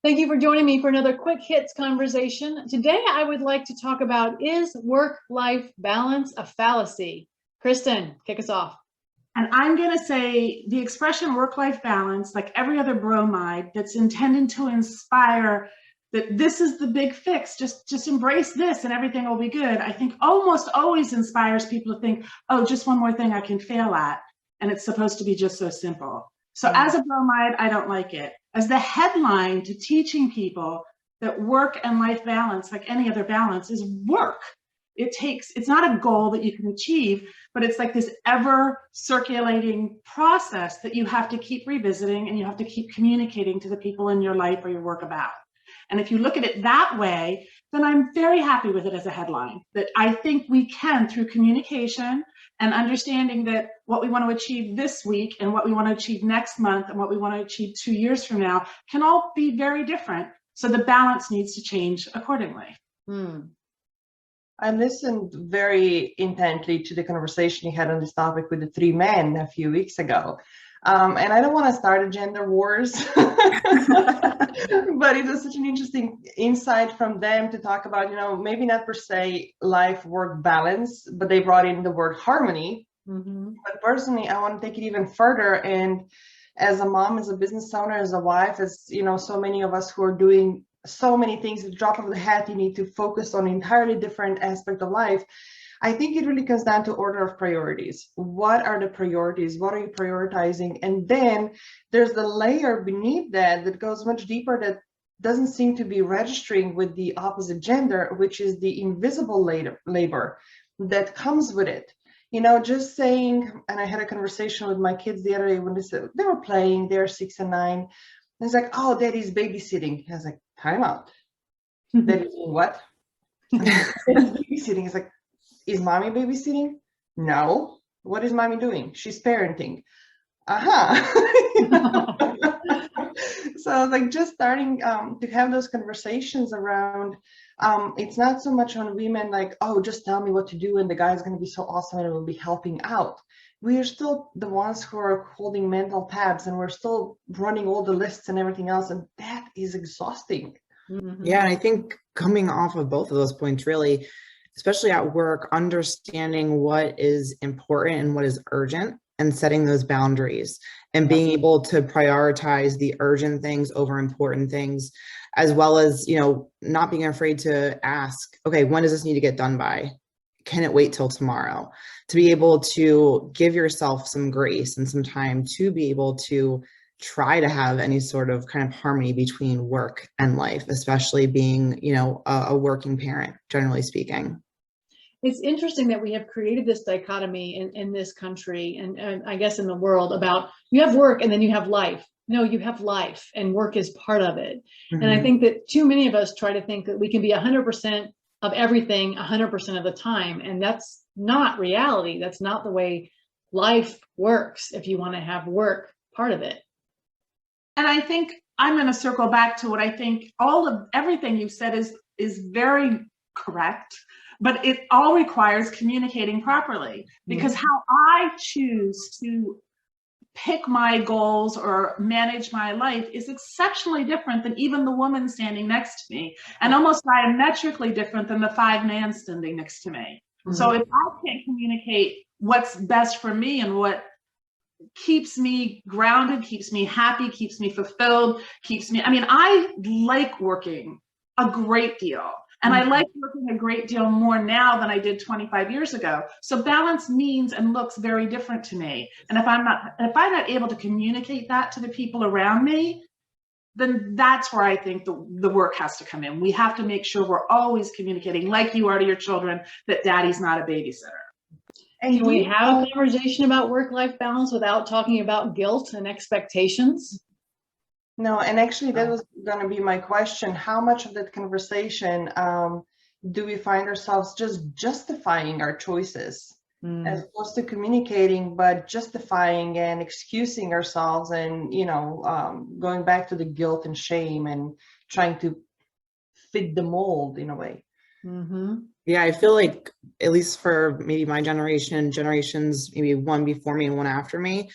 Thank you for joining me for another quick hits conversation. Today, I would like to talk about, is work-life balance a fallacy? Kristin, kick us off. And I'm going to say the expression work-life balance, like every other bromide that's intended to inspire that this is the big fix, just embrace this and everything will be good, I think almost always inspires people to think, oh, just one more thing I can fail at. And it's supposed to be just so simple. So as a bromide, I don't like it. As the headline to teaching people that work and life balance, like any other balance, is work. It's not a goal that you can achieve, but it's like this ever circulating process that you have to keep revisiting and you have to keep communicating to the people in your life or your work about. And if you look at it that way, then I'm very happy with it as a headline, that I think we can, through communication and understanding that what we want to achieve this week and what we want to achieve next month and what we want to achieve 2 years from now can all be very different. So the balance needs to change accordingly. I listened very intently to the conversation you had on this topic with the three men a few weeks ago. And I don't want to start a gender wars, but it was such an interesting insight from them to talk about, maybe not per se life-work balance, but they brought in the word harmony. But personally, I want to take it even further. And as a mom, as a business owner, as a wife, as so many of us who are doing so many things at the drop of the hat, you need to focus on an entirely different aspect of life. I think it really comes down to order of priorities. What are the priorities? What are you prioritizing? And then there's the layer beneath that goes much deeper, that doesn't seem to be registering with the opposite gender, which is the invisible labor that comes with it. Just saying, and I had a conversation with my kids the other day when they were playing, they're 6 and 9. And it's like, oh, daddy's babysitting. I was like, time out. Daddy's doing what? Babysitting. It's like, is mommy babysitting? No. What is mommy doing? She's parenting. So like just starting to have those conversations around, it's not so much on women like, oh, just tell me what to do and the guy's going to be so awesome and will be helping out. We are still the ones who are holding mental tabs, and we're still running all the lists and everything else, and that is exhausting. Yeah, and I think coming off of both of those points, really, especially at work, understanding what is important and what is urgent and setting those boundaries and being able to prioritize the urgent things over important things, as well as, not being afraid to ask, okay, when does this need to get done by? Can it wait till tomorrow? To be able to give yourself some grace and some time to be able to try to have any sort of kind of harmony between work and life, especially being, a working parent, generally speaking. It's interesting that we have created this dichotomy in this country and I guess in the world about you have work and then you have life. No, you have life and work is part of it. And I think that too many of us try to think that we can be 100% of everything 100% of the time. And that's not reality. That's not the way life works if you want to have work part of it. And I think I'm going to circle back to what I think everything you've said is very correct, but it all requires communicating properly, because how I choose to pick my goals or manage my life is exceptionally different than even the woman standing next to me, and almost diametrically different than the 5 men standing next to me. So if I can't communicate what's best for me and what keeps me grounded, keeps me happy, keeps me fulfilled, I like working a great deal. And I like working a great deal more now than I did 25 years ago. So balance means and looks very different to me. And if I'm not able to communicate that to the people around me, then that's where I think the work has to come in. We have to make sure we're always communicating, like you are to your children, that daddy's not a babysitter. And can we have a conversation about work-life balance without talking about guilt and expectations? No, and actually that was going to be my question. How much of that conversation do we find ourselves just justifying our choices as opposed to communicating, but justifying and excusing ourselves and, going back to the guilt and shame and trying to fit the mold in a way. Yeah, I feel like, at least for maybe my generation, generations, maybe one before me and one after me,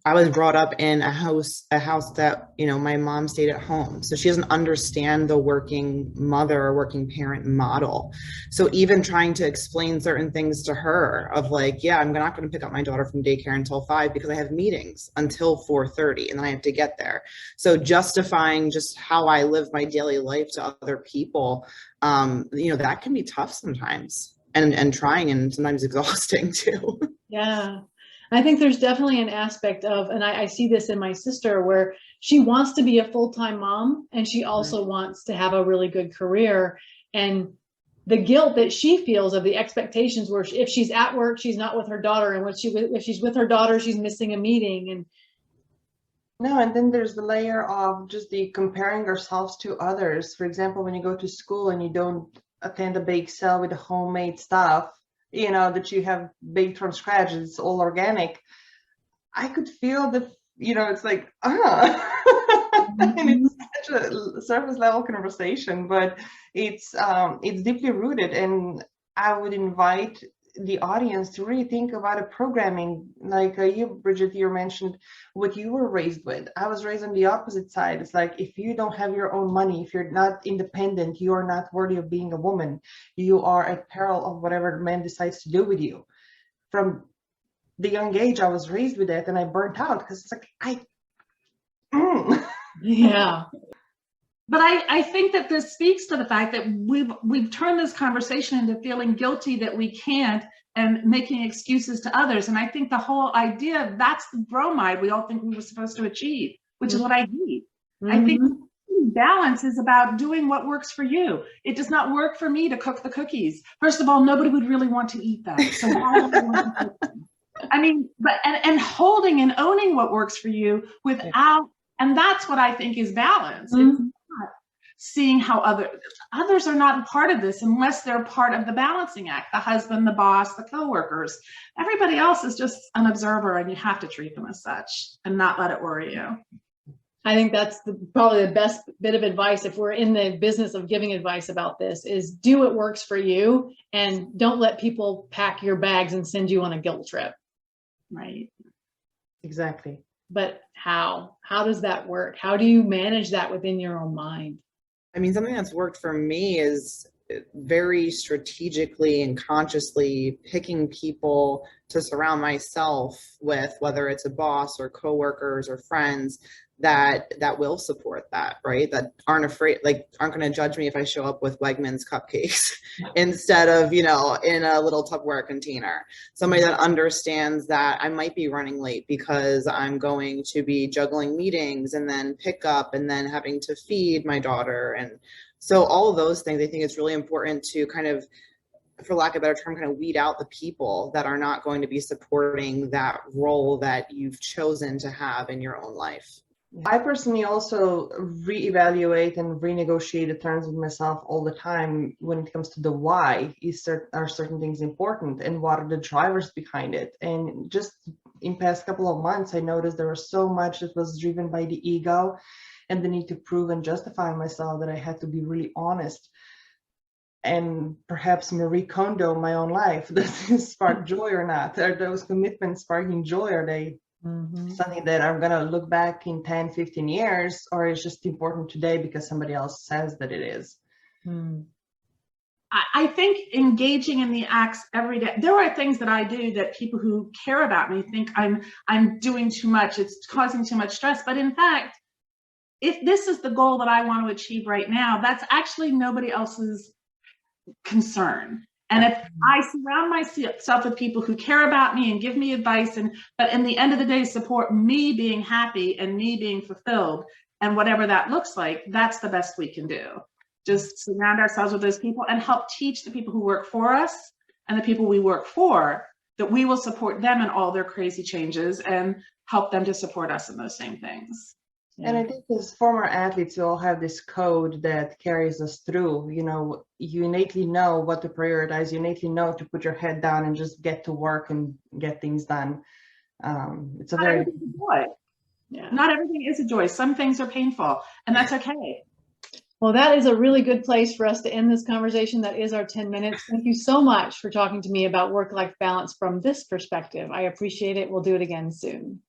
I was brought up in a house that, you know, my mom stayed at home. So she doesn't understand the working mother or working parent model. So even trying to explain certain things to her of like, yeah, I'm not going to pick up my daughter from daycare until 5 because I have meetings until 4:30 and then I have to get there. So justifying just how I live my daily life to other people, you know, that can be tough sometimes and trying and sometimes exhausting too. Yeah. I think there's definitely an aspect of, and I see this in my sister, where she wants to be a full-time mom and she also wants to have a really good career. And the guilt that she feels of the expectations where if she's at work, she's not with her daughter. And if she's with her daughter, she's missing a meeting. And no, and then there's the layer of just the comparing ourselves to others. For example, when you go to school and you don't attend a bake sale with the homemade stuff, you know, that you have baked from scratch, it's all organic. I could feel the, you know, it's like, and it's such a surface level conversation, but it's deeply rooted. And I would invite the audience to really think about a programming like you, Bridgette, you mentioned what you were raised with. I was raised on the opposite side. It's like, if you don't have your own money, if you're not independent, you are not worthy of being a woman. You are at peril of whatever the man decides to do with you. From the young age, I was raised with that, and I burnt out because it's like, yeah. But I think that this speaks to the fact that we've turned this conversation into feeling guilty that we can't and making excuses to others. And I think the whole idea, that's the bromide we all think we were supposed to achieve, which is what I hate. I think balance is about doing what works for you. It does not work for me to cook the cookies. First of all, nobody would really want to eat them. So why would I want to cook them? I mean, but and holding and owning what works for you without, and that's what I think is balance. It's not seeing how others are not part of this unless they're part of the balancing act, the husband, the boss, the coworkers. Everybody else is just an observer, and you have to treat them as such and not let it worry you. I think that's probably the best bit of advice, if we're in the business of giving advice about this, is do what works for you and don't let people pack your bags and send you on a guilt trip. Right. Exactly. But how does that work? How do you manage that within your own mind? I mean, something that's worked for me is very strategically and consciously picking people to surround myself with, whether it's a boss or coworkers or friends that will support that, right? That aren't afraid, like aren't going to judge me if I show up with Wegmans cupcakes instead of, you know, in a little Tupperware container. Somebody that understands that I might be running late because I'm going to be juggling meetings and then pick up and then having to feed my daughter. And so all of those things, I think it's really important to kind of, for lack of a better term, kind of weed out the people that are not going to be supporting that role that you've chosen to have in your own life. I personally also reevaluate and renegotiate the terms with myself all the time when it comes to the why. Are certain things important, and what are the drivers behind it? And just in past couple of months, I noticed there was so much that was driven by the ego and the need to prove and justify myself that I had to be really honest. And perhaps Marie Kondo my own life. Does this spark joy or not? Are those commitments sparking joy? Are they something that I'm going to look back in 10, 15 years, or it's just important today because somebody else says that it is? I think engaging in the acts every day. There are things that I do that people who care about me think I'm doing too much. It's causing too much stress. But in fact, if this is the goal that I want to achieve right now, that's actually nobody else's concern. And if I surround myself with people who care about me and give me advice, but in the end of the day, support me being happy and me being fulfilled, and whatever that looks like, that's the best we can do. Just surround ourselves with those people and help teach the people who work for us and the people we work for that we will support them in all their crazy changes and help them to support us in those same things. Yeah. And I think as former athletes, we all have this code that carries us through. You know, you innately know what to prioritize. You innately know to put your head down and just get to work and get things done. It's a very joy. Yeah. Not everything is a joy. Some things are painful, and that's okay. Well, that is a really good place for us to end this conversation. That is our 10 minutes. Thank you so much for talking to me about work-life balance from this perspective. I appreciate it. We'll do it again soon.